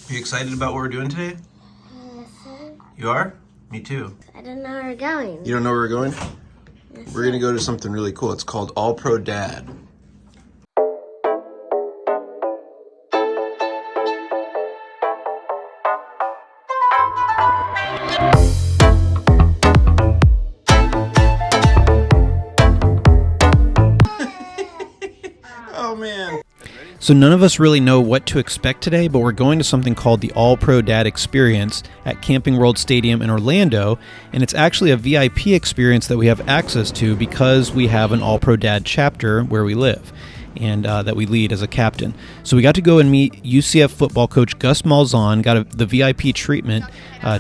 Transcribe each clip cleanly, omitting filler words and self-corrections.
Are you excited about what we're doing today? Yes, sir. You are? Me too. I don't know where we're going. You don't know where we're going? Yes, We're going to go to something really cool. It's called All Pro Dad. Oh, man. So none of us really know what to expect today, but we're going to something called the All Pro Dad Experience at Camping World Stadium in Orlando, and it's actually a VIP experience that we have access to because we have an All Pro Dad chapter where we live and that we lead as a captain. So we got to go and meet UCF football coach Gus Malzahn, got the VIP treatment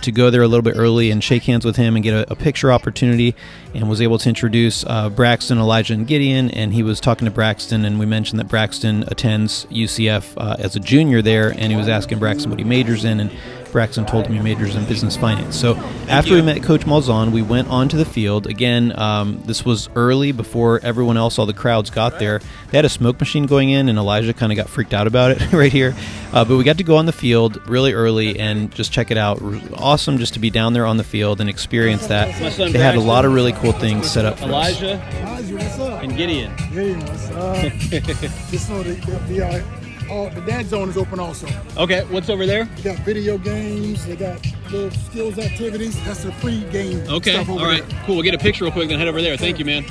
to go there a little bit early and shake hands with him and get a picture opportunity, and was able to introduce Braxton, Elijah, and Gideon, and he was talking to Braxton, and we mentioned that Braxton attends UCF as a junior there, and he was asking Braxton what he majors in, and Braxton told him he majors in business finance. So after we met Coach Malzahn, we went onto the field. Again, this was early before everyone else, all the crowds got there. They had a smoke machine going in, and Elijah kind of got freaked out about it right here. But we got to go on the field really early and just check it out. Awesome just to be down there on the field and experience that. They had a lot of really cool things set up for us. Elijah, what's up? And Gideon. What's up? Just know the dad zone is open also. Okay, what's over there? They got video games, they got little skills activities. That's the pre-game stuff over all right, there. cool. We'll get a picture real quick, then head over there. Thank you, man.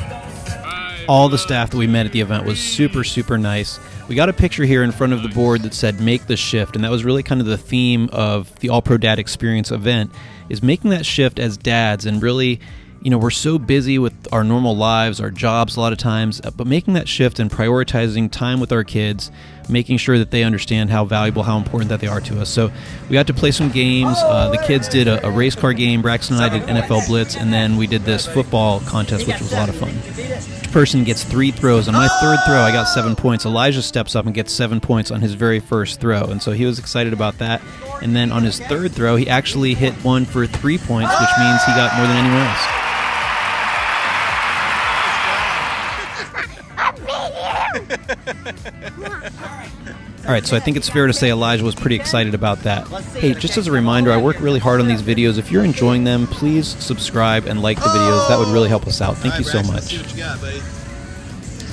All the staff that we met at the event was super, super nice. We got a picture here in front of the board that said "Make the Shift," and that was really kind of the theme of the All Pro Dad Experience event, is making that shift as dads. And really, you know, we're so busy with our normal lives, our jobs a lot of times, but making that shift and prioritizing time with our kids, making sure that they understand how valuable, how important that they are to us. So we got to play some games. The kids did a race car game. Braxton and I did NFL Blitz, and then we did this football contest, which was a lot of fun. Each person gets 3 throws. On my third throw, I got 7 points. Elijah steps up and gets 7 points on his very first throw, and so he was excited about that. And then on his third throw, he actually hit one for 3 points, which means he got more than anyone else. All right, so I think it's fair to say Elijah was pretty excited about that. Hey, just as a reminder, I work really hard on these videos. If you're enjoying them, please subscribe and like the videos. That would really help us out. Thank you so much.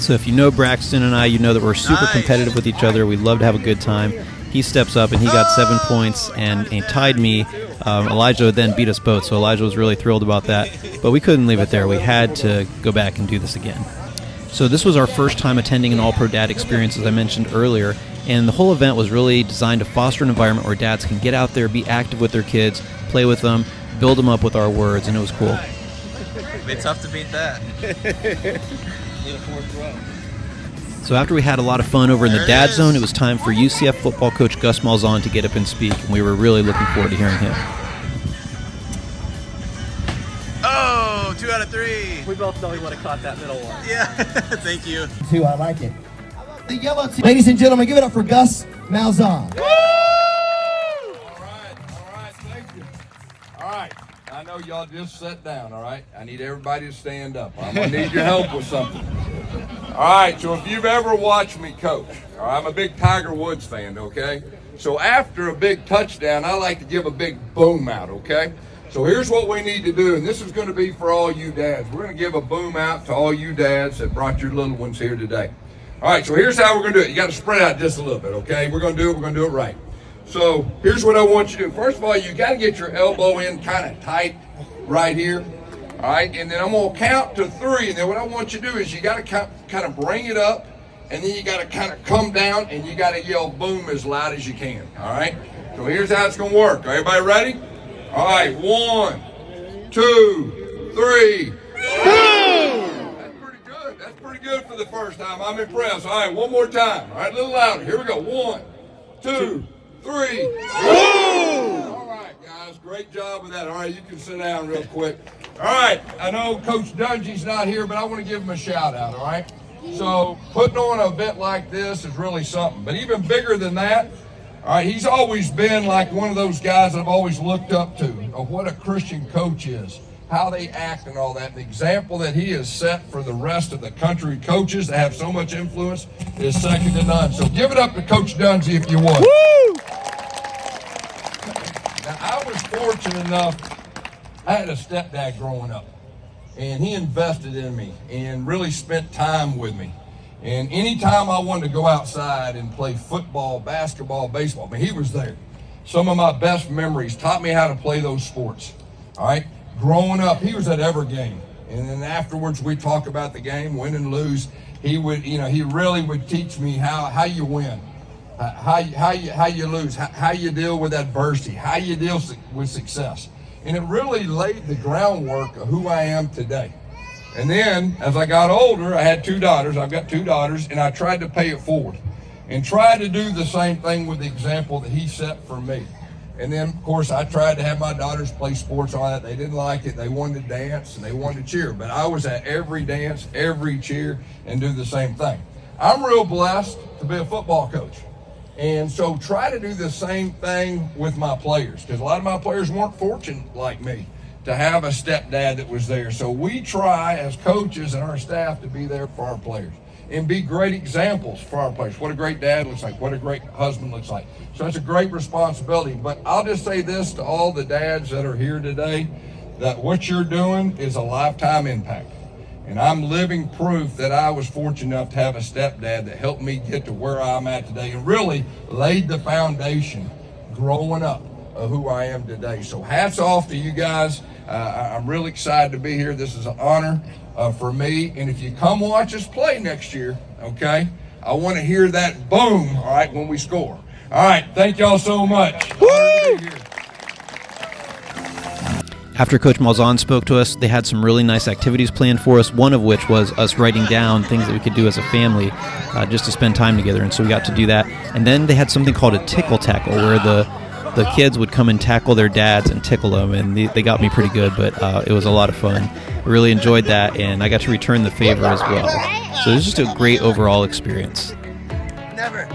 So if you know Braxton and I, you know that we're super competitive with each other. We love to have a good time. He steps up, and he got 7 points and tied me. Elijah then beat us both, so Elijah was really thrilled about that. But we couldn't leave it there. We had to go back and do this again. So this was our first time attending an All Pro Dad experience, as I mentioned earlier, and the whole event was really designed to foster an environment where dads can get out there, be active with their kids, play with them, build them up with our words, and it was cool. It'd be tough to beat that. So after we had a lot of fun over in the dad zone, it was time for UCF football coach Gus Malzahn to get up and speak, and we were really looking forward to hearing him. 2 out of 3. We both know he would have caught that middle one. Yeah, thank you. I like it. The yellow team. Ladies and gentlemen, give it up for Gus Malzahn. All right, thank you. All right, I know y'all just sat down, all right? I need everybody to stand up. I'm gonna need your help with something. All right, so if you've ever watched me coach, all right, I'm a big Tiger Woods fan, okay? So after a big touchdown, I like to give a big boom out, okay? So here's what we need to do, and this is going to be for all you dads. We're going to give a boom out to all you dads that brought your little ones here today. All right, so here's how we're going to do it. You got to spread out just a little bit, okay? We're going to do it right. So here's what I want you to do. First of all, you got to get your elbow in kind of tight right here. All right, and then I'm going to count to 3, and then what I want you to do is you got to kind of bring it up, and then you got to kind of come down, and you got to yell boom as loud as you can, all right? So here's how it's going to work. Everybody ready? All right, 1, 2, 3. Boom! That's pretty good. That's pretty good for the first time. I'm impressed. All right, one more time. All right, a little louder. Here we go. 1, 2, 3. Boom! All right, guys, great job with that. All right, you can sit down real quick. All right, I know Coach Dungy's not here, but I want to give him a shout out, all right? So putting on an event like this is really something. But even bigger than that, all right, he's always been like one of those guys that I've always looked up to of what a Christian coach is, how they act and all that. The example that he has set for the rest of the country coaches that have so much influence is second to none. So give it up to Coach Dungy if you want. Woo! fortunate enough, I had a stepdad growing up, and he invested in me and really spent time with me. And anytime I wanted to go outside and play football, basketball, baseball, I mean, he was there. Some of my best memories, taught me how to play those sports. All right, growing up, he was at every game, and then afterwards we talk about the game, win and lose. He would, he really would teach me how you win, how you lose, how you deal with adversity, how you deal with success, and it really laid the groundwork of who I am today. And then as I got older, I had two daughters. I've got two daughters, and I tried to pay it forward, and tried to do the same thing with the example that he set for me. And then, of course, I tried to have my daughters play sports on that. They didn't like it. They wanted to dance and they wanted to cheer. But I was at every dance, every cheer, and do the same thing. I'm real blessed to be a football coach. And so try to do the same thing with my players, because a lot of my players weren't fortunate like me to have a stepdad that was there. So we try as coaches and our staff to be there for our players and be great examples for our players. What a great dad looks like, what a great husband looks like. So it's a great responsibility. But I'll just say this to all the dads that are here today, that what you're doing is a lifetime impact. And I'm living proof that I was fortunate enough to have a stepdad that helped me get to where I'm at today and really laid the foundation growing up of who I am today. So hats off to you guys. I'm really excited to be here. This is an honor for me. And if you come watch us play next year, okay, I want to hear that boom, all right, when we score. All right, thank y'all so much. Woo! After Coach Malzahn spoke to us, they had some really nice activities planned for us, one of which was us writing down things that we could do as a family just to spend time together. And so we got to do that. And then they had something called a tickle tackle, where the kids would come and tackle their dads and tickle them, and they got me pretty good, but it was a lot of fun. I really enjoyed that, and I got to return the favor as well. So it was just a great overall experience. Never.